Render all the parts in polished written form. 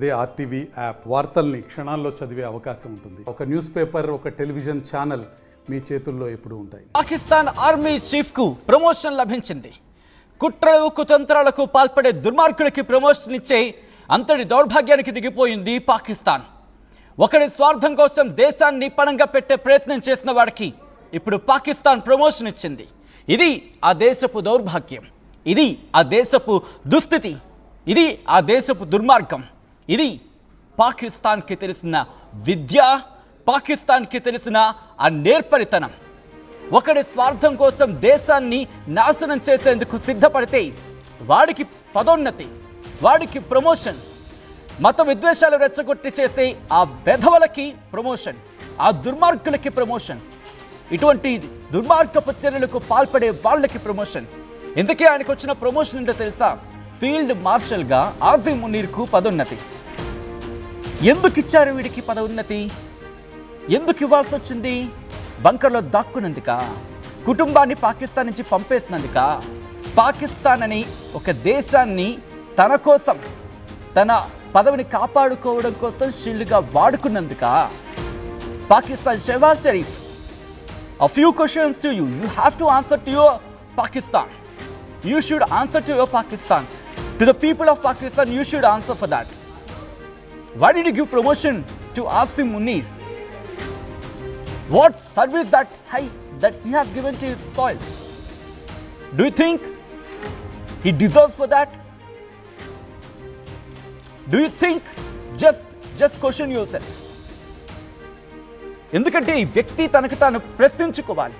అదే RTV app వార్తల్ని క్షణాల్లో చదివే అవకాశం ఉంటుంది. ఒక న్యూస్ పేపర్, ఒక టెలివిజన్ ఛానల్ మీ చేతుల్లో ఎప్పుడూ ఉంటాయి. పాకిస్తాన్ ఆర్మీ చీఫ్ కు ప్రమోషన్ లభించింది. కుట్రలు కుతంత్రాలకు పాల్పడే దుర్మార్గులకి ప్రమోషన్ ఇచ్చే అంతటి దౌర్భాగ్యానికి దిగిపోయింది పాకిస్తాన్. ఒకరి స్వార్థం కోసం దేశాన్ని పణంగా పెట్టే ప్రయత్నం చేసిన వాడికి ఇప్పుడు పాకిస్తాన్ ప్రమోషన్ ఇచ్చింది. ఇది ఆ దేశపు దౌర్భాగ్యం, ఇది ఆ దేశపు దుస్థితి, ఇది ఆ దేశపు దుర్మార్గం. ఇది పాకిస్తాన్కి తెలిసిన విద్య, పాకిస్తాన్కి తెలిసిన ఆ నేర్పరితనం. ఒకడి స్వార్థం కోసం దేశాన్ని నాశనం చేసేందుకు సిద్ధపడితే వాడికి పదోన్నతి, వాడికి ప్రమోషన్. మత విద్వేషాలు రెచ్చగొట్టి చేసే ఆ వెధవలకి ప్రమోషన్, ఆ దుర్మార్గులకి ప్రమోషన్, ఇటువంటి దుర్మార్గపు చర్యలకు పాల్పడే వాళ్ళకి ప్రమోషన్. ఇందుకే ఆయనకు వచ్చిన ప్రమోషన్ ఏంటో తెలుసా? ఫీల్డ్ మార్షల్గా ఆసిమ్ మునీర్కు పదోన్నతి. ఎందుకు ఇచ్చారు వీడికి పదోన్నతి? ఎందుకు ఇవ్వాల్సి వచ్చింది? బంకర్లో దాక్కున్నందుక? కుటుంబాన్ని పాకిస్తాన్ నుంచి పంపేసినందుక? పాకిస్తాన్ అని ఒక దేశాన్ని తన కోసం, తన పదవిని కాపాడుకోవడం కోసం షీల్డ్గా వాడుకున్నందుక? Pakistan Shehbaz Sharif, a few questions to you. You have to answer to your Pakistan. You should answer to your Pakistan. To the people of Pakistan, you should answer for that. Why did you give promotion to Asim Munir? What service that he has given to his soil? Do you think he deserves for that? Do you think? Just question yourself. ఎందుకంటే ఈ వ్యక్తి తనకు తాను ప్రశ్నించుకోవాలి.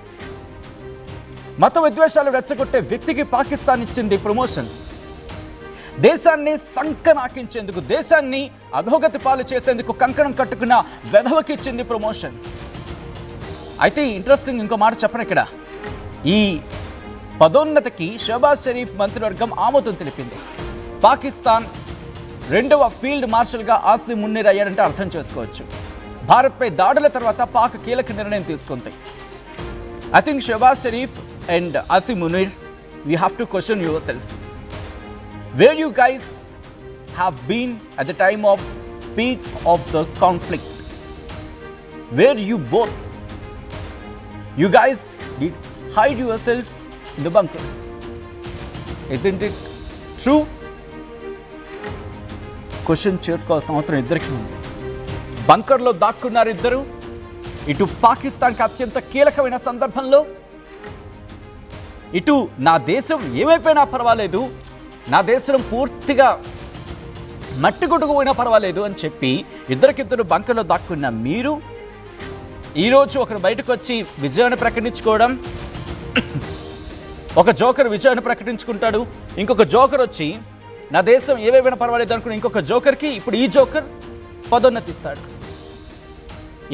మత విద్వేషాలు రెచ్చగొట్టే వ్యక్తికి పాకిస్తాన్ ఇచ్చింది ప్రమోషన్. దేశాన్ని సంకనాకించేందుకు, దేశాన్ని అధోగతి పాలు చేసేందుకు కంకణం కట్టుకున్న వెధవకి ఇచ్చింది ప్రమోషన్. అయితే ఇంట్రెస్టింగ్ ఇంకో మాట చెప్పను ఇక్కడ. ఈ పదోన్నతికి షెహబాజ్ షరీఫ్ మంత్రివర్గం ఆమోదం తెలిపింది. పాకిస్తాన్ రెండవ ఫీల్డ్ మార్షల్గా ఆసిమ్ మునీర్ అయ్యారంటే అర్థం చేసుకోవచ్చు. భారత్పై దాడుల తర్వాత పాక్ కీలక నిర్ణయం తీసుకుంది. I think Shehbaz Sharif and Asim Munir, we have to question yourself. Where you guys have been at the time of peaks of the conflict? Where you both? You guys did hide yourself in the bunkers. Isn't it true? Question చేసుకోవాల్సిన అవసరం ఇద్దరికి ఉంది. బంకర్లో దాక్కున్నారు ఇద్దరు. ఇటు పాకిస్తాన్కి అత్యంత కీలకమైన సందర్భంలో, ఇటు నా దేశం ఏమైపోయినా పర్వాలేదు, నా దేశం పూర్తిగా మట్టిగొట్టుకుపోయినా పర్వాలేదు అని చెప్పి ఇద్దరికిద్దరు బంకర్లో దాక్కున్న మీరు ఈరోజు ఒకరు బయటకు వచ్చి విజయాన్ని ప్రకటించుకోవడం, ఒక జోకర్ విజయాన్ని ప్రకటించుకుంటాడు, ఇంకొక జోకర్ వచ్చి నా దేశం ఏమైపోయినా పర్వాలేదు అనుకుని ఇంకొక జోకర్కి ఇప్పుడు ఈ జోకర్ పదోన్నతి ఇస్తాడు.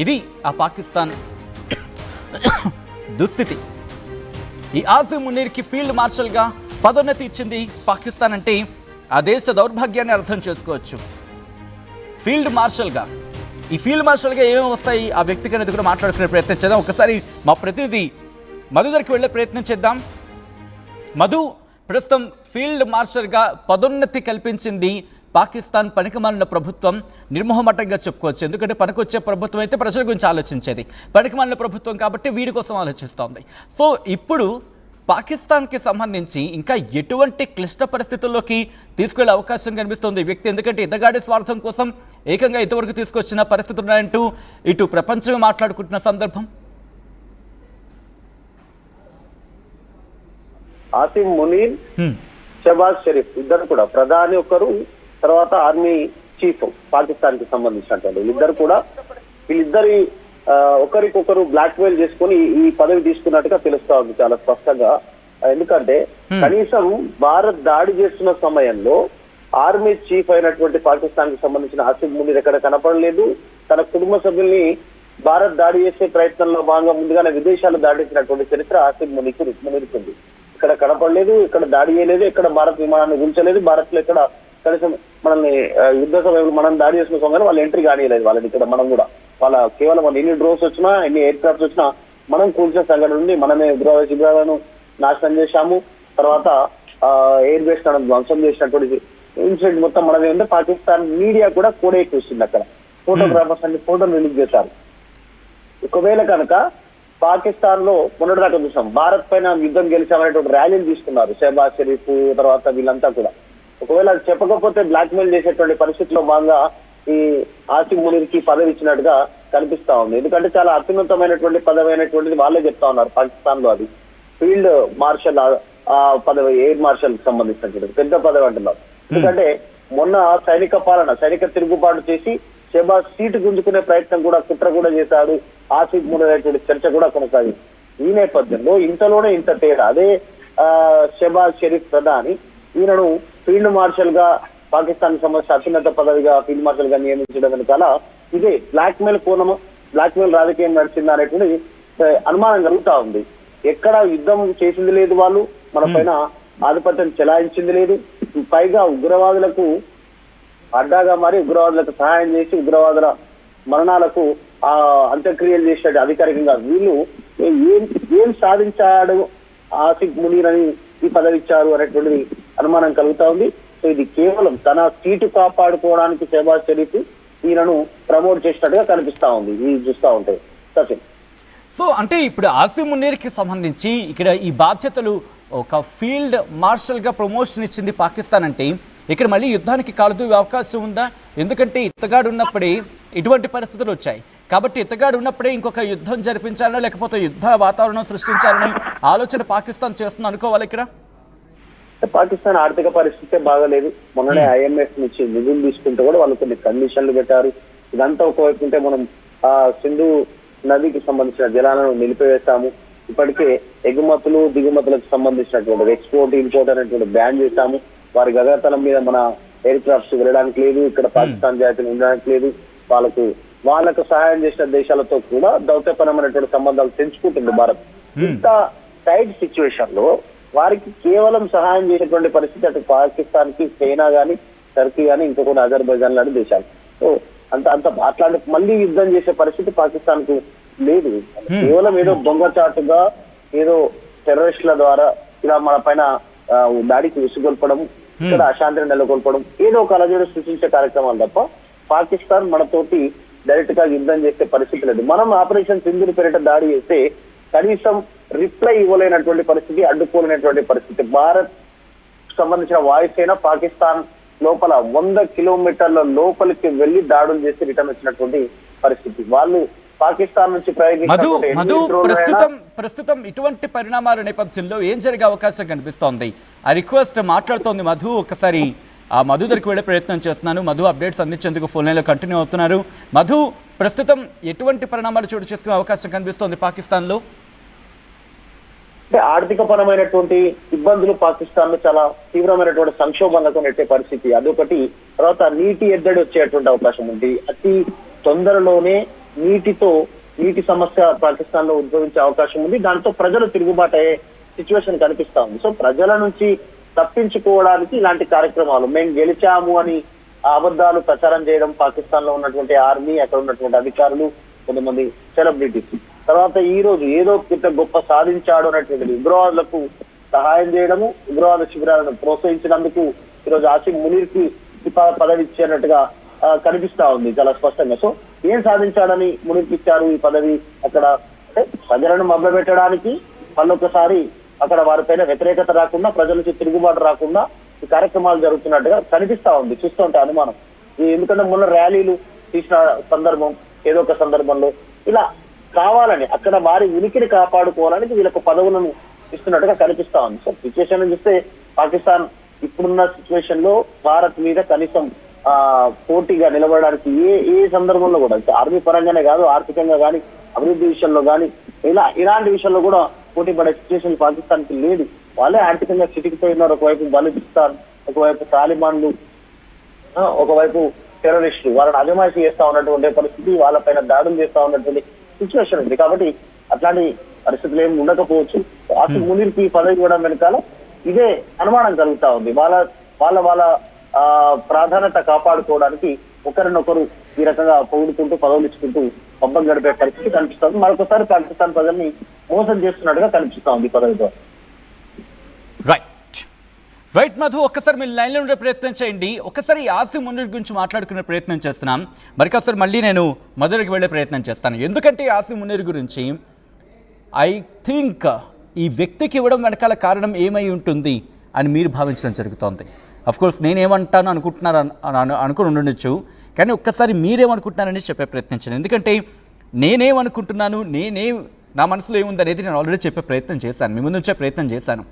ఇది ఆ పాకిస్తాన్ దుస్థితి. ఈ ఆసిమ్ మునీర్కి ఫీల్డ్ మార్షల్గా పదోన్నతి ఇచ్చింది పాకిస్తాన్ అంటే ఆ దేశ దౌర్భాగ్యాన్ని అర్థం చేసుకోవచ్చు. ఫీల్డ్ మార్షల్గా, ఈ ఫీల్డ్ మార్షల్గా ఏమేమి వస్తాయి ఆ వ్యక్తికి అనేది కూడా మాట్లాడుకునే ప్రయత్నం చేద్దాం. ఒకసారి మా ప్రతినిధి మధు దగ్గరికి వెళ్ళే ప్రయత్నం చేద్దాం. మధు, ప్రస్తుతం ఫీల్డ్ మార్షల్గా పదోన్నతి కల్పించింది పాకిస్తాన్ పనికిమాలిన ప్రభుత్వం, నిర్మోహమాటంగా చెప్పుకోవచ్చు. ఎందుకంటే పనికొచ్చే ప్రభుత్వం అయితే ప్రజల గురించి ఆలోచించేది, పనికిమాలిన ప్రభుత్వం కాబట్టి వీడి కోసం ఆలోచిస్తోంది. సో ఇప్పుడు పాకిస్తాన్కి సంబంధించి ఇంకా ఎటువంటి క్లిష్ట పరిస్థితుల్లోకి తీసుకెళ్లే అవకాశం కనిపిస్తుంది ఈ వ్యక్తి? ఎందుకంటే ఇతగాడి స్వార్థం కోసం ఏకంగా ఇంతవరకు తీసుకొచ్చిన పరిస్థితులు ఉన్నాయంటూ ఇటు ప్రపంచమే మాట్లాడుకుంటున్న సందర్భం. ఆసిమ్ మునీర్, షెహబాజ్ షరీఫ్ ఇద్దరు కూడా ప్రధాని ఒకరు, తర్వాత ఆర్మీ చీఫ్ పాకిస్తాన్ కి సంబంధించినటువంటి వీళ్ళిద్దరు కూడా, వీళ్ళిద్దరి ఒకరికొకరు బ్లాక్ మెయిల్ చేసుకుని ఈ పదవి తీసుకున్నట్టుగా తెలుస్తా ఉంది చాలా స్పష్టంగా. ఎందుకంటే కనీసం భారత్ దాడి చేస్తున్న సమయంలో ఆర్మీ చీఫ్ అయినటువంటి పాకిస్తాన్ కి సంబంధించిన ఆసిమ్ మునీర్ ఎక్కడ కనపడలేదు. తన కుటుంబ సభ్యుల్ని భారత్ దాడి చేసే ప్రయత్నంలో భాగంగా ముందుగానే విదేశాలు దాటించినటువంటి చరిత్ర ఆసిమ్ మునీర్కుంది. ఇక్కడ కనపడలేదు, ఇక్కడ దాడి చేయలేదు, ఇక్కడ భారత్ విమానాన్ని గుంచలేదు, భారత్ లో ఇక్కడ కనీసం మనల్ని యుద్ధ సమయంలో మనం దాడి చేసిన సమయంలో వాళ్ళు ఎంట్రీ కానియలేదు వాళ్ళని. ఇక్కడ మనం కూడా వాళ్ళ కేవలం ఎన్ని డ్రోన్స్ వచ్చినా, ఎన్ని ఎయిర్ క్రాఫ్ట్స్ వచ్చినా మనం కూల్చిన సంఘటన నుండి మనమే ఉగ్రవాద శిబిరాలను నాశనం చేశాము. తర్వాత ఎయిర్ బేస్ ధ్వంసం చేసినటువంటి ఇన్సిడెంట్ మొత్తం మనది ఉంటే పాకిస్తాన్ మీడియా కూడా కూడెక్కిస్తుంది. అక్కడ ఫోటోగ్రాఫర్స్ అన్ని ఫోటోలు రిలీజ్ చేశారు. ఒకవేళ కనుక పాకిస్తాన్ లో మొన్నటిదాకా చూసాం భారత్ పైన యుద్ధం గెలిచామనేటువంటి ర్యాలీలు తీసుకున్నారు షెహబాజ్ షరీఫ్ తర్వాత వీళ్ళంతా కూడా. ఒకవేళ అది చెప్పకపోతే బ్లాక్ మెయిల్ చేసేటువంటి పరిస్థితిలో భాగంగా ఈ ఆసిఫ్ మునీర్ కి పదవి ఇచ్చినట్టుగా కనిపిస్తా ఉంది. ఎందుకంటే చాలా అత్యున్నతమైనటువంటి పదవి అయినటువంటిది వాళ్ళే చెప్తా ఉన్నారు పాకిస్తాన్ లో. అది ఫీల్డ్ మార్షల్ పదవి, ఎయిర్ మార్షల్ కి సంబంధించినటువంటి పెద్ద పదవి అంటున్నారు. ఎందుకంటే మొన్న సైనిక తిరుగుబాటు చేసి షెహబాజ్ సీటు గుంజుకునే ప్రయత్నం కూడా కుట్ర కూడా చేశాడు ఆసిఫ్ మునీర్ అనేటువంటి చర్చ కూడా కొనసాగింది. ఈ నేపథ్యంలో ఇంతలోనే ఇంత తేడా. అదే షెహబాజ్ షరీఫ్ ప్రధాని ఈయనను ఫీల్డ్ మార్షల్ గా పాకిస్తాన్ సంబంధించిన అత్యున్నత పదవిగా ఫీల్డ్ మార్షల్ గా నియమించడం వెనకాల ఇదే బ్లాక్ మెయిల్ రాజకీయం నడిచింది అనేటువంటి అనుమానం కలుగుతా ఉంది. ఎక్కడ యుద్ధం చేసింది లేదు, వాళ్ళు మన పైన ఆధిపత్యం చెలాయించింది లేదు. పైగా ఉగ్రవాదులకు అడ్డాగా మారి ఉగ్రవాదులకు సహాయం చేసి ఉగ్రవాదుల మరణాలకు అంత్యక్రియలు చేసినట్టు అధికారికంగా వీళ్ళు ఏం సాధించాడు ఆసిఫ్ మునీర్ అని ఈ పదవి ఇచ్చారు అనేటువంటిది అనుమానం కలుగుతా ఉంది. సో ఇది కేవలం తన సీటు కాపాడుకోవడానికి షెహబాజ్ షరీఫ్ ఈయనను ప్రమోట్ చేసినట్టుగా కనిపిస్తా ఉంది ఇది చూస్తా ఉంటే. సచిన్, సో అంటే ఇప్పుడు ఆసిఫ్ మునీర్కి సంబంధించి ఇక్కడ ఈ బాధ్యతలు ఒక ఫీల్డ్ మార్షల్గా ప్రమోషన్ ఇచ్చింది పాకిస్తాన్ అంటే ఇక్కడ మళ్ళీ యుద్ధానికి కాలుదూవే అవకాశం ఉందా? ఎందుకంటే ఇతగాడు ఉన్నప్పుడే ఇటువంటి పరిస్థితులు వచ్చాయి కాబట్టి ఇతగాడు ఉన్నప్పుడే ఇంకొక యుద్ధం జరిపించాలనో లేకపోతే యుద్ధ వాతావరణం సృష్టించాలని ఆలోచన పాకిస్తాన్ చేస్తుంది అనుకోవాలి. ఇక్కడ పాకిస్తాన్ ఆర్థిక పరిస్థితే బాగలేదు. మొన్ననే IMF నుంచి నిధులు తీసుకుంటే కూడా వాళ్ళు కొన్ని కండిషన్లు పెట్టారు. ఇదంతా ఒకవైపు ఉంటే మనం సింధు నదికి సంబంధించిన జలాలను నిలిపివేస్తాము. ఇప్పటికే ఎగుమతులు దిగుమతులకు సంబంధించినటువంటి ఎక్స్పోర్ట్ ఇంపోర్ట్ అనేటువంటి బ్యాన్ చేశాము. వారి గగనతలం మీద మన ఎయిర్ క్రాఫ్ట్స్ వెళ్ళడానికి లేదు, ఇక్కడ పాకిస్తాన్ జాతిని ఉండడానికి లేదు. వాళ్ళకు సహాయం చేసిన దేశాలతో కూడా దౌత్యపరమైనటువంటి సంబంధాలు తెంచుకుంటుంది భారత్. ఇంత టైట్ సిచ్యువేషన్ లో వారికి కేవలం సహాయం చేసేటువంటి పరిస్థితి అటు పాకిస్తాన్ కి చైనా గానీ టర్కీ గానీ ఇంకొక అజర్బైజాన్ లాంటి దేశాలు. సో అట్లాంటి మళ్ళీ యుద్ధం చేసే పరిస్థితి పాకిస్తాన్ కు లేదు. కేవలం ఏదో దొంగచాటుగా ఏదో టెర్రరిస్టుల ద్వారా ఇలా మన పైన దాడికి విసుగొల్పడం, ఇక్కడ అశాంతిని నెలకొల్పడం, ఏదో ఒక అలజడి సృష్టించే కార్యక్రమాలు తప్ప పాకిస్తాన్ మనతోటి డైరెక్ట్ గా యుద్ధం చేసే పరిస్థితి లేదు. మనం ఆపరేషన్ సింధూర్ పేరిట దాడి చేస్తే కనీసం రిప్లై ఇవ్వలేనటువంటి పరిస్థితి, అడ్డుకోలేనటువంటి పరిస్థితి. భారత్ సంబంధించిన వాయుసేన పాకిస్తాన్ లోపల 100 కిలోమీటర్ల లోపలికి వెళ్లి దాడులు చేసి రిటర్న్ వచ్చినటువంటి పరిస్థితి. వాళ్ళు పాకిస్తాన్ నుంచి ప్రస్తుతం ఇటువంటి పరిణామాల నేపథ్యంలో ఏం జరిగే అవకాశం కనిపిస్తోంది? ఆ రిక్వెస్ట్ మాట్లాడుతోంది మధు. ఒకసారి ఆ మధు దగ్గరికి వెళ్ళే ప్రయత్నం చేస్తున్నాను. మధు అప్డేట్స్ అందించేందుకు ఫోన్ లైన్లో కంటిన్యూ అవుతున్నారు. మధు, ప్రస్తుతం ఎటువంటి పరిణామాలు చోటు చేసుకునే అవకాశం కనిపిస్తోంది పాకిస్తాన్ లో? ఆర్థిక పరమైనటువంటి ఇబ్బందులు పాకిస్తాన్ లో చాలా తీవ్రమైనటువంటి సంక్షోభాలకు నెట్టే పరిస్థితి అదొకటి. తర్వాత నీటి ఎద్దడి వచ్చేటువంటి అవకాశం ఉంది. అతి తొందరలోనే నీటి సమస్య పాకిస్తాన్ లో ఉద్భవించే అవకాశం ఉంది. దాంతో ప్రజలు తిరుగుబాటు అయ్యే సిచ్యువేషన్ కనిపిస్తా ఉంది. సో ప్రజల నుంచి తప్పించుకోవడానికి ఇలాంటి కార్యక్రమాలు, మేము గెలిచాము అని అబద్ధాలు ప్రచారం చేయడం, పాకిస్తాన్ లో ఉన్నటువంటి ఆర్మీ, అక్కడ ఉన్నటువంటి అధికారులు, కొంతమంది సెలబ్రిటీస్, తర్వాత ఈ రోజు ఏదో గొప్ప సాధించాడు అనేటువంటి ఉగ్రవాదులకు సహాయం చేయడము, ఉగ్రవాద శిబిరాలను ప్రోత్సహించినందుకు ఈరోజు ఆసిఫ్ మునీర్ కి పదవి ఇచ్చేటట్టుగా కనిపిస్తా ఉంది చాలా స్పష్టంగా. సో ఏం సాధించాడని మునీర్కి ఇచ్చారు ఈ పదవి? అక్కడ అంటే ప్రజలను మభ్యపెట్టడానికి, మళ్ళొకసారి అక్కడ వారిపైన వ్యతిరేకత రాకుండా, ప్రజల నుంచి తిరుగుబాటు రాకుండా ఈ కార్యక్రమాలు జరుగుతున్నట్టుగా కనిపిస్తా ఉంది చూస్తుంటే అనుమానం. ఎందుకంటే మొన్న ర్యాలీలు తీసిన సందర్భం, ఏదో ఒక సందర్భంలో ఇలా కావాలని అక్కడ వారి ఉనికిని కాపాడుకోవడానికి వీళ్ళకు పదవులను ఇస్తున్నట్టుగా కనిపిస్తా ఉంది. సో సిచ్యువేషన్ చూస్తే పాకిస్తాన్ ఇప్పుడున్న సిచ్యువేషన్ లో భారత్ మీద కనీసం పోటీగా నిలబడడానికి ఏ సందర్భంలో కూడా, ఆర్మీ పరంగానే కాదు, ఆర్థికంగా కానీ, అభివృద్ధి విషయంలో కానీ, ఇలాంటి విషయంలో కూడా పోటీ పడే సిచ్యువేషన్ పాకిస్తాన్ కి లేదు. వాళ్ళే ఆర్థికంగా చిటికిపోయినారు. ఒకవైపు బలూచిస్తాన్, ఒకవైపు తాలిబాన్లు, ఒకవైపు టెర్రరిస్టులు వాళ్ళని అజమాయిషీ చేస్తా ఉన్నటువంటి పరిస్థితి, వాళ్ళపైన దాడులు చేస్తా ఉన్నటువంటి సిచ్యువేషన్ ఉంది. కాబట్టి అట్లాంటి పరిస్థితులు ఏమి ఉండకపోవచ్చు. ఆసిఫ్ మునీర్ కి పదవి ఇవ్వడం వెనకాల ఇదే అనుమానం కలుగుతా ఉంది. వాళ్ళ ప్రాధాన్యత కాపాడుకోవడానికి ఒకరినొకరు ఈ రకంగా పొగుడుకుంటూ పదవులు ఇచ్చుకుంటూ పబ్బం గడిపే పరిస్థితి కనిపిస్తుంది. మరొకసారి పాకిస్తాన్ ప్రజల్ని మోసం చేస్తున్నట్టుగా కనిపిస్తా ఉంది పదవితో. రైట్. రైట్ మధు, ఒక్కసారి మీరు లైన్లో ఉండే ప్రయత్నం చేయండి. ఒక్కసారి ఆసిమ్ మునీర్ గురించి మాట్లాడుకునే ప్రయత్నం చేస్తున్నాం. మరికొకసారి మళ్ళీ నేను మధురకి వెళ్ళే ప్రయత్నం చేస్తాను. ఎందుకంటే ఆసిమ్ మునీర్ గురించి ఐ థింక్ ఈ వ్యక్తికి ఇవ్వడం వెనకాల కారణం ఏమై ఉంటుంది అని మీరు భావించడం జరుగుతోంది. అఫ్కోర్స్ నేనేమంటాను అనుకుని ఉండొచ్చు, కానీ ఒక్కసారి మీరేమనుకుంటున్నారని చెప్పే ప్రయత్నించాను. ఎందుకంటే నేనేమనుకుంటున్నాను, నా మనసులో ఏముందనేది నేను ఆల్రెడీ చెప్పే ప్రయత్నం చేశాను, మీ ముందు వచ్చే ప్రయత్నం చేశాను.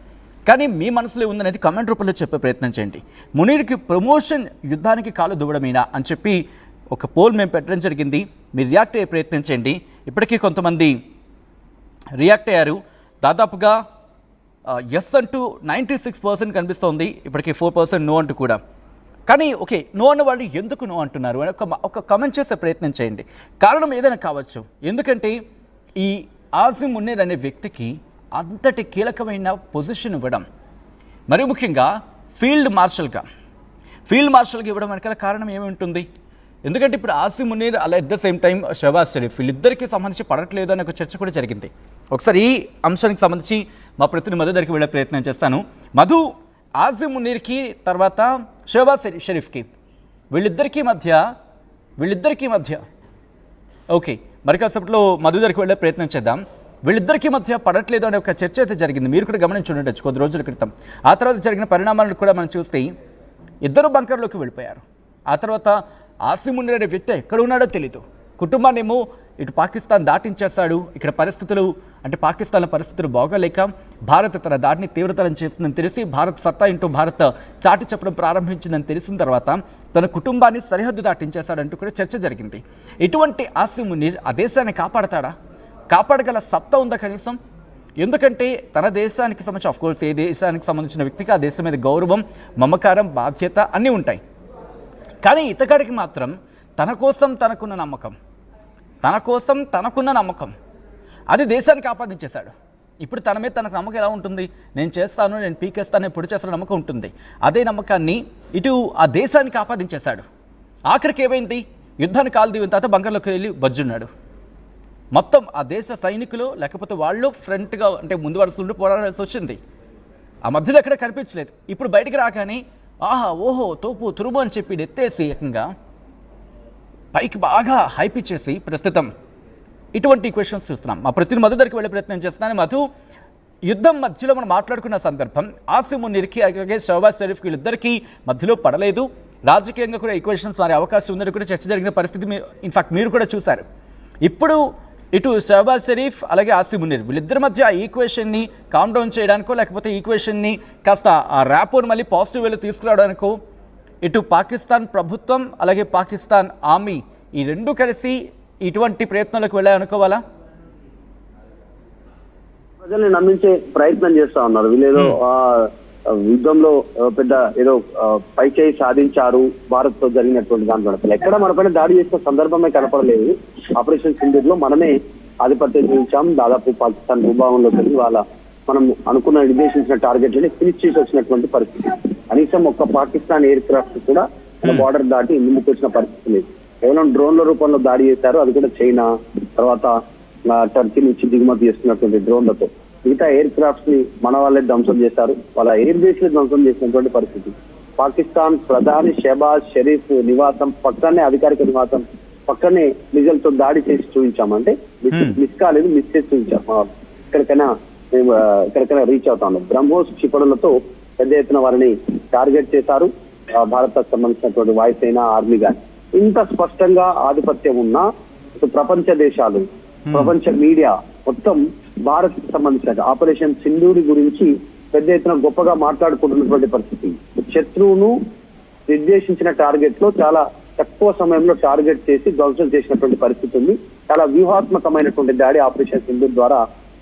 కానీ మీ మనసులో ఏముందనేది కమెంట్ రూపంలో చెప్పే ప్రయత్నం చేయండి. మునీర్కి ప్రమోషన్ యుద్ధానికి కాలు దువ్వడమేనా అని చెప్పి ఒక పోల్ మేము పెట్టడం జరిగింది. మీరు రియాక్ట్ అయ్యే ప్రయత్నం చేయండి. ఇప్పటికీ కొంతమంది రియాక్ట్ అయ్యారు. దాదాపుగా ఎస్ అంటూ 96% కనిపిస్తోంది, ఇప్పటికీ 4% నో అంటూ కూడా. కానీ ఓకే, నో అన్న వాళ్ళు ఎందుకు నో అంటున్నారు అని ఒక కమెంట్ చేసే ప్రయత్నం చేయండి. కారణం ఏదైనా కావచ్చు. ఎందుకంటే ఈ ఆసిమ్ మునీర్ అనే వ్యక్తికి అంతటి కీలకమైన పొజిషన్ ఇవ్వడం, మరి ముఖ్యంగా ఫీల్డ్ మార్షల్గా ఇవ్వడం వెనకాల కారణం ఏమి ఉంటుంది? ఎందుకంటే ఇప్పుడు ఆసిమ్ మునీర్ అలా at the same time Shehbaz Sharif వీళ్ళిద్దరికీ సంబంధించి పడట్లేదు అనే ఒక చర్చ కూడా జరిగింది. ఒకసారి ఈ అంశానికి సంబంధించి మా ప్రతినిధి మధు దగ్గరికి వెళ్ళే ప్రయత్నం చేస్తాను. మధు, ఆసిమ్ మునీర్కి తర్వాత షహబాజ్ షరీఫ్కి వీళ్ళిద్దరికీ మధ్య ఓకే, మరి కాసేపట్లో మధు దగ్గరికి వెళ్ళే ప్రయత్నం చేద్దాం. వీళ్ళిద్దరికీ మధ్య పడట్లేదు అనే ఒక చర్చ అయితే జరిగింది. మీరు కూడా గమనించి ఉండొచ్చు కొద్ది రోజుల క్రితం. ఆ తర్వాత జరిగిన పరిణామాలను కూడా మనం చూస్తే ఇద్దరు బంకర్లోకి వెళ్ళిపోయారు. ఆ తర్వాత ఆసిమ్ మునీర్ అనే వ్యక్తి ఎక్కడ ఉన్నాడో తెలీదు. కుటుంబాన్నేమో ఇటు పాకిస్తాన్ దాటించేస్తాడు. ఇక్కడ పరిస్థితులు అంటే పాకిస్తాన్ల పరిస్థితులు బాగోలేక భారత్ తన దాడిని తీవ్రతరం చేస్తుందని తెలిసి భారత్ సత్తా ఇంటూ భారత్ చాటి చెప్పడం ప్రారంభించిందని తెలిసిన తర్వాత తన కుటుంబాన్ని సరిహద్దు దాటించేశాడంటూ కూడా చర్చ జరిగింది. ఇటువంటి ఆసిమ్ మునీర్ ఆ దేశాన్ని కాపాడగల సత్తా ఉందా కనీసం? ఎందుకంటే తన దేశానికి సంబంధించి ఆఫ్కోర్స్ ఏ దేశానికి సంబంధించిన వ్యక్తికి ఆ దేశం మీద గౌరవం, మమకారం, బాధ్యత అన్నీ ఉంటాయి. కానీ ఇతగాడికి మాత్రం తన కోసం తనకున్న నమ్మకం అది దేశానికి ఆపాదించేశాడు. ఇప్పుడు తన మీద తనకు నమ్మకం ఎలా ఉంటుంది? నేను చేస్తాను, నేను పీకేస్తాను, నేను పొడి చేస్తాను నమ్మకం ఉంటుంది. అదే నమ్మకాన్ని ఇటు ఆ దేశానికి ఆపాదించేశాడు. ఆఖరికి ఏమైంది? యుద్ధాన్ని కాలు దిగిన తర్వాత బంకర్లోకి వెళ్ళి బజ్జున్నాడు. మొత్తం ఆ దేశ సైనికులు లేకపోతే వాళ్ళు ఫ్రంట్గా అంటే ముందు వరుసలు పోరాడాల్సి వచ్చింది. ఆ మధ్యలో ఎక్కడ కనిపించలేదు. ఇప్పుడు బయటికి రాగానే ఆహా ఓహో తోపు తురుము అని చెప్పి ఎత్తేసి ఏకంగా పైకి బాగా హైప్ ఇచ్చేసి ప్రస్తుతం ఇటువంటి క్వశ్చన్స్ చూస్తున్నాం. మా ప్రతినిధి మధు దగ్గరికి వెళ్ళే ప్రయత్నం చేస్తున్నాను. మధు, యుద్ధం మధ్యలో మనం మాట్లాడుకున్న సందర్భం ఆసిమ్ మునీర్కి అలాగే షహబాజ్ షరీఫ్కి వీళ్ళిద్దరికీ మధ్యలో పడలేదు. రాజకీయంగా కూడా ఈక్వేషన్స్ మారే అవకాశం ఉందని కూడా చర్చ జరిగిన పరిస్థితి ఇన్ఫాక్ట్ మీరు కూడా చూశారు. ఇప్పుడు ఇటు షహబాజ్ షరీఫ్ అలాగే ఆసిమ్ మునీర్ వీళ్ళిద్దరి మధ్య ఆ ఈక్వేషన్ని కామ్ డౌన్ చేయడానికో లేకపోతే ఈక్వేషన్ని కాస్త ఆ ర్యాపోర్ మళ్ళీ పాజిటివ్ వేలో తీసుకురావడానికో ఇటు పాకిస్తాన్ ప్రభుత్వం అలాగే పాకిస్తాన్ ఆర్మీ ఈ రెండు కలిసి ఇటువంటి ప్రయత్నాలకు వెళ్ళాయనుకోవాలా? ప్రజల్ని నమ్మించే ప్రయత్నం చేస్తా ఉన్నారు. వీళ్ళేదో యుద్ధంలో పెద్ద ఏదో పైచేయి సాధించారు భారత్ తో జరిగినటువంటి దాంట్లో ఎక్కడ మన పైన దాడి చేసిన సందర్భమే కనపడలేదు. ఆపరేషన్ సింధూర్ లో మనమే ఆధిపత్యం చూపించాం. దాదాపు పాకిస్తాన్ భూభాగంలోకి వెళ్ళి మనం అనుకున్న నిర్దేశించిన టార్గెట్లని ఫినిష్ చేసి వచ్చినటువంటి పరిస్థితి. కనీసం ఒక్క పాకిస్తాన్ ఎయిర్ క్రాఫ్ట్ కూడా బార్డర్ దాటి ముందుకు వచ్చిన పరిస్థితి లేదు. కేవలం డ్రోన్ల రూపంలో దాడి చేశారు. అది కూడా చైనా తర్వాత టర్కీ నుంచి దిగుమతి చేస్తున్నటువంటి డ్రోన్లతో. మిగతా ఎయిర్ క్రాఫ్ట్స్ ని మన వాళ్ళే ధ్వంసం చేశారు. వాళ్ళ ఎయిర్ బేస్ ని ధ్వంసం చేసినటువంటి పరిస్థితి. పాకిస్తాన్ ప్రధాని షహబాజ్ షరీఫ్ నివాసం పక్కనే, అధికారిక నివాసం పక్కనే నిజాలతో దాడి చేసి చూపించామంటే మిస్ కాలేదు, మిస్ చేసి చూపించాం. ఎక్కడికైనా రీచ్ అవుతాను. బ్రహ్మోస్ క్షిపణులతో పెద్ద ఎత్తున వారిని టార్గెట్ చేశారు. భారత్ సంబంధించినటువంటి వాయుసేన, ఆర్మీ గాని. ఇంత స్పష్టంగా ఆధిపత్యం ఉన్న ప్రపంచ దేశాలు, ప్రపంచ మీడియా మొత్తం భారత్ కి సంబంధించిన ఆపరేషన్ సింధూర్ గురించి పెద్ద ఎత్తున గొప్పగా మాట్లాడుకుంటున్నటువంటి పరిస్థితి. శత్రువును నిర్దేశించిన టార్గెట్ లో చాలా తక్కువ సమయంలో టార్గెట్ చేసి ధ్వంసం చేసినటువంటి పరిస్థితి ఉంది. చాలా వ్యూహాత్మకమైనటువంటి దాడి ఆపరేషన్ సింధూర్ ద్వారా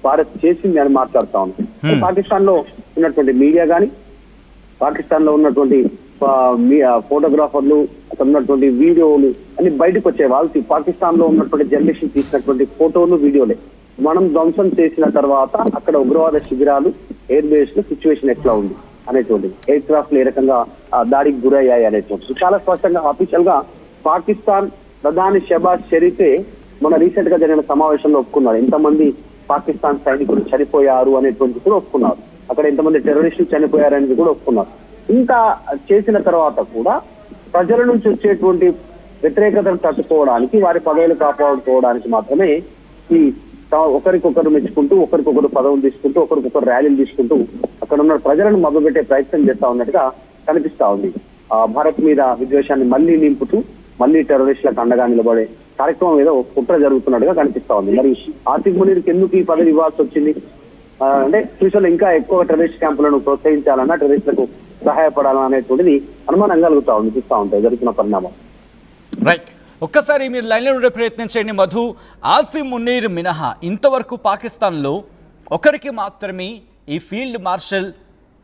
భారత్ చేసింది అని మాట్లాడుతా ఉంది. పాకిస్తాన్ లో ఉన్నటువంటి మీడియా గాని, పాకిస్తాన్ లో ఉన్నటువంటి ఫోటోగ్రాఫర్లు, అక్కడ ఉన్నటువంటి వీడియోలు అన్ని బయటకు వచ్చాయి. వాళ్ళు పాకిస్తాన్ లో ఉన్నటువంటి జనరేషన్ తీసినటువంటి ఫోటోలు, వీడియోలే. మనం ధ్వంసం చేసిన తర్వాత అక్కడ ఉగ్రవాద శిబిరాలు, ఎయిర్ బేస్ లో సిచ్యువేషన్ ఎట్లా ఉంది అనేటువంటిది, ఎయిర్ క్రాఫ్ట్ ఏ రకంగా దాడికి గురయ్యాయి అనేటువంటిది చాలా స్పష్టంగా అఫీషియల్ గా పాకిస్తాన్ ప్రధాని షహబాజ్ షరీఫే మన రీసెంట్ గా జరిగిన సమావేశంలో ఒప్పుకున్నారు. ఎంతమంది పాకిస్తాన్ సైనికులు చనిపోయారు అనేటువంటిది కూడా ఒప్పుకున్నారు. అక్కడ ఎంతమంది టెర్రరిస్టులు చనిపోయారనేది కూడా ఒప్పుకున్నారు. ఇంత చేసిన తర్వాత కూడా ప్రజల నుంచి వచ్చేటువంటి వ్యతిరేకతను తట్టుకోవడానికి, వారి పదవులు కాపాడుకోవడానికి మాత్రమే ఈ ఒకరికొకరు మెచ్చుకుంటూ, ఒకరికొకరు పదవులు తీసుకుంటూ, ఒకరికొకరు ర్యాలీలు తీసుకుంటూ అక్కడ ఉన్న ప్రజలను మభ్యపెట్టే ప్రయత్నం చేస్తా ఉన్నట్టుగా కనిపిస్తా ఉంది. భారత్ మీద విద్వేషాన్ని మళ్ళీ నింపుతూ మళ్ళీ టెర్రరిస్టులకు అండగా నిలబడే కార్యక్రమం ఏదో కుట్ర జరుగుతున్నట్టుగా కనిపిస్తా ఉంది. మరి ఆసిఫ్ మునీర్కి ఎందుకు ఈ పదవి ఇవ్వాల్సి వచ్చింది అంటే ఫ్యూచర్ లో ఇంకా ఎక్కువ టెర్రరిస్ట్ క్యాంపులను ప్రోత్సహించాలన్నా, టెర్రరిస్టులకు సహాయపడాలన్నా అనేటువంటిది అనుమానం కలుగుతా ఉంది చూస్తా ఉంటాయి జరుగుతున్న పరిణామం. రైట్, ఒక్కసారి మీరు లైన్లో ఉండే ప్రయత్నం చేయండి మధు. ఆసిఫ్ మునీర్ మినహా ఇంతవరకు పాకిస్తాన్లో ఒకరికి మాత్రమే ఈ ఫీల్డ్ మార్షల్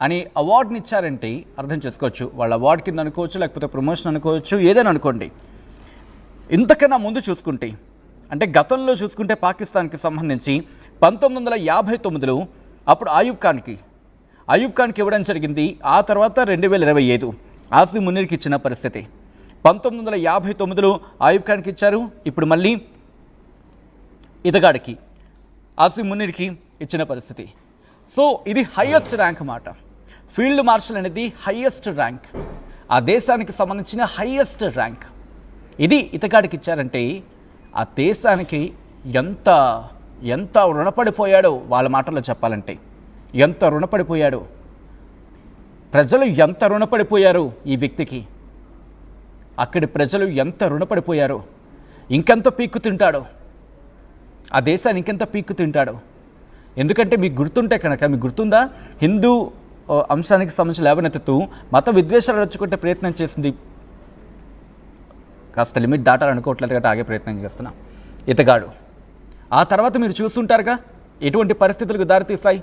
అని అవార్డుని ఇచ్చారంటే అర్థం చేసుకోవచ్చు. వాళ్ళ అవార్డు కింద అనుకోవచ్చు, లేకపోతే ప్రమోషన్ అనుకోవచ్చు, ఏదైనా అనుకోండి. ఇంతకన్నా ముందు చూసుకుంటే, అంటే గతంలో చూసుకుంటే పాకిస్తాన్కి సంబంధించి 1959లో అప్పుడు అయూబ్ ఖాన్కి ఇవ్వడం జరిగింది. ఆ తర్వాత 2025 ఆసిఫ్ మునీర్కి ఇచ్చిన పరిస్థితి. 1959లో అయూబ్ ఖాన్కి ఇచ్చారు, ఇప్పుడు మళ్ళీ ఇతగాడికి ఆసిఫ్ మునీర్కి ఇచ్చిన పరిస్థితి. సో ఇది హయ్యెస్ట్ ర్యాంక్ అన్నమాట. ఫీల్డ్ మార్షల్ అనేది హయ్యెస్ట్ ర్యాంక్, ఆ దేశానికి సంబంధించిన హయ్యెస్ట్ ర్యాంక్. ఇది ఇతగాడికి ఇచ్చారంటే ఆ దేశానికి ఎంత ఎంత రుణపడిపోయాడో, వాళ్ళ మాటల్లో చెప్పాలంటే ఎంత రుణపడిపోయాడో, ప్రజలు ఎంత రుణపడిపోయారో ఈ వ్యక్తికి, అక్కడి ప్రజలు ఎంత రుణపడిపోయారో, ఇంకెంత పీక్కు తింటాడో, ఆ దేశాన్ని ఇంకెంత పీక్కు తింటాడో. ఎందుకంటే మీకు గుర్తుంటే కనుక, మీకు గుర్తుందా, హిందూ అంశానికి సంబంధించి లేవనెత్తుతూ మత విద్వేషాలు రచ్చుకుంటే ప్రయత్నం చేసింది, కాస్త లిమిట్ దాటాలనుకోవట్లేదు కాబట్టి ఆగే ప్రయత్నం చేస్తున్నా ఇతగాడు. ఆ తర్వాత మీరు చూస్తుంటారుగా ఎటువంటి పరిస్థితులకు దారితీస్తాయి.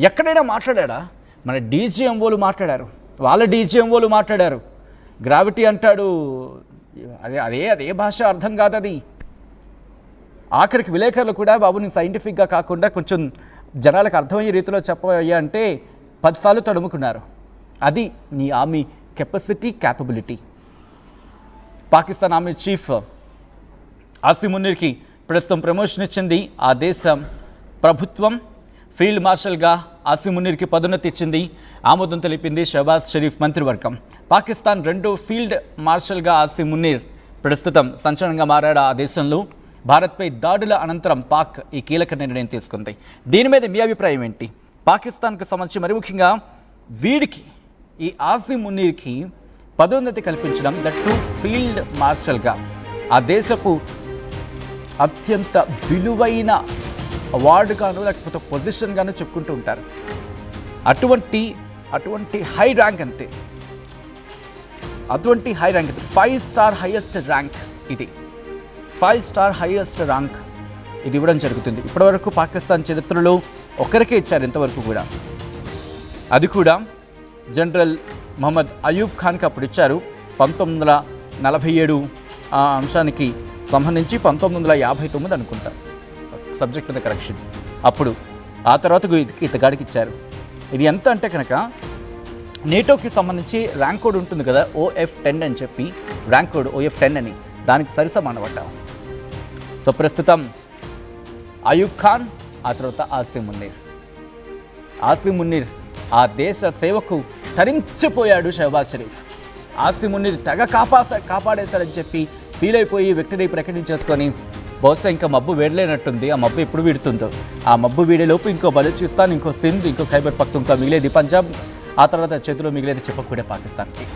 ఎక్కడైనా మాట్లాడా, మన డీజీఎంఓలు మాట్లాడారు, వాళ్ళ డీజీఎంఓలు మాట్లాడారు. గ్రావిటీ అంటాడు, అదే భాష అర్థం కాదు అది. ఆఖరికి విలేకరులు కూడా బాబు నేను సైంటిఫిక్గా కాకుండా కొంచెం జనాలకు అర్థమయ్యే రీతిలో చెప్పయ్యా అంటే 10 సార్లు తడుముకున్నారు. అది నీ army capability. Pakistan army chief Asif మునీర్కి ప్రస్తుతం ప్రమోషన్ ఇచ్చింది ఆ దేశం ప్రభుత్వం. ఫీల్డ్ మార్షల్గా ఆసిఫ్ మునీర్కి పదోన్నతి ఇచ్చింది, ఆమోదం తెలిపింది షహబాజ్ షరీఫ్ మంత్రివర్గం. పాకిస్తాన్ రెండో ఫీల్డ్ మార్షల్గా ఆసిఫ్ మునీర్ ప్రస్తుతం సంచలనంగా మారాడు ఆ దేశంలో. భారత్పై దాడుల అనంతరం పాక్ ఈ కీలక నిర్ణయం తీసుకుంది. దీని మీద మీ అభిప్రాయం ఏంటి? పాకిస్తాన్కు సంబంధించి మరి ముఖ్యంగా వీడికి, ఈ ఆసిఫ్ మునీర్కి పదోన్నతి కల్పించడం, దట్ టు ఫీల్డ్ మార్షల్గా, ఆ దేశపు అత్యంత విలువైన అవార్డుగాను లేకపోతే పొజిషన్గాను చెప్పుకుంటూ ఉంటారు. అటువంటి హై ర్యాంక్ అంతే, అటువంటి high rank, 5 star highest rank ఇది. 5 స్టార్ హైయెస్ట్ ర్యాంక్ ఇది ఇవ్వడం జరుగుతుంది. ఇప్పటివరకు పాకిస్తాన్ చరిత్రలో ఒకరికే ఇచ్చారు ఇంతవరకు కూడా. అది కూడా జనరల్ మొహమ్మద్ అయూబ్ ఖాన్కి అప్పుడు ఇచ్చారు 1947 ఆ అంశానికి సంబంధించి 1959 అనుకుంటా, సబ్జెక్ట్ మీద కరెక్షన్. అప్పుడు ఆ తర్వాత ఇతగాడికి ఇచ్చారు. ఇది ఎంత అంటే కనుక నేటోకి సంబంధించి ర్యాంక్ కోడ్ ఉంటుంది కదా, OF10 అని చెప్పి ర్యాంక్ కోడ్ OF10 అని, దానికి సరిసమానమాట. సో ప్రస్తుతం అయూబ్ ఖాన్, ఆ తర్వాత ఆసిఫ్ మునీర్ ఆ దేశ సేవకు తరించిపోయాడు షహబాజ్ షరీఫ్. ఆసిఫ్ మునీర్ తెగ కాపాడేశాడని చెప్పి ఫీల్ అయిపోయి విక్టరీ ప్రకటించేసుకొని, బహుశా ఇంకా మబ్బు వేడలేనట్టుంది, ఆ మబ్బు ఎప్పుడు వీడుతుందో, ఆ మబ్బు వీడేలోపు ఇంకో బలూచిస్తాన్, ఇంకో సింధ్, ఇంకో ఖైబర్ పఖ్తూన్ఖ్వా మిగిలేది పంజాబ్, ఆ తర్వాత చేతిలో మిగిలేది చెప్పకూడే పాకిస్తాన్కి.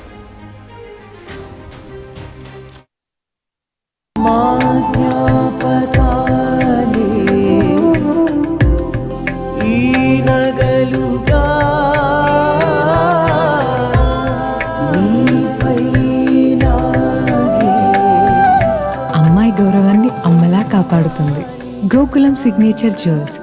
అమ్మాయి గౌరవాన్ని అమ్మలా కాపాడుతుంది. Gokulam signature jewels.